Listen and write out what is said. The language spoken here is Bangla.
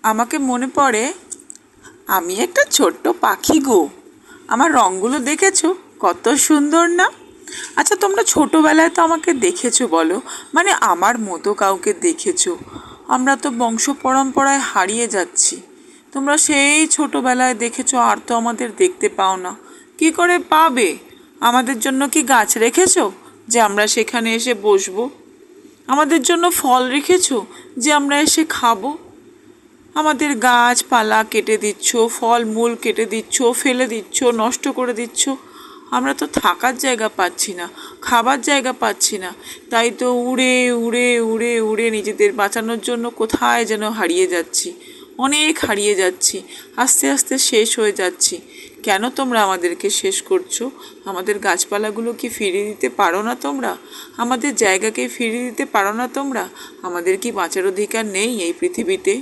আমাকে মনে পড়ে আমি একটা ছোট্ট পাখি গো। আমার রঙগুলো দেখেছো কত সুন্দর না? আচ্ছা, তোমরা ছোটোবেলায় তো আমাকে দেখেছো বলো, মানে আমার মতো কাউকে দেখেছো? আমরা তো বংশ পরম্পরায় হারিয়ে যাচ্ছি। তোমরা সেই ছোটোবেলায় দেখেছো, আর তো আমাদের দেখতে পাও না। কি করে পাবে? আমাদের জন্য কি গাছ রেখেছো যে আমরা সেখানে এসে বসবো? আমাদের জন্য ফল রেখেছো যে আমরা এসে খাবো? আমাদের গাছপালা কেটে দিচ্ছ, ফল মূল কেটে দিচ্ছ, ফেলে দিচ্ছ, নষ্ট করে দিচ্ছ। আমরা তো থাকার জায়গা পাচ্ছি না, খাবার জায়গা পাচ্ছি না। তাই তো উড়ে উড়ে উড়ে উড়ে নিজেদের বাঁচানোর জন্য কোথায় যেন হারিয়ে যাচ্ছি, অনেক হারিয়ে যাচ্ছি, আস্তে আস্তে শেষ হয়ে যাচ্ছি। কেন তোমরা আমাদেরকে শেষ করছো? আমাদের গাছপালাগুলো কি ফিরিয়ে দিতে পারো না তোমরা? আমাদের জায়গাকে ফিরিয়ে দিতে পারো না তোমরা? আমাদের কি বাঁচার অধিকার নেই এই পৃথিবীতে?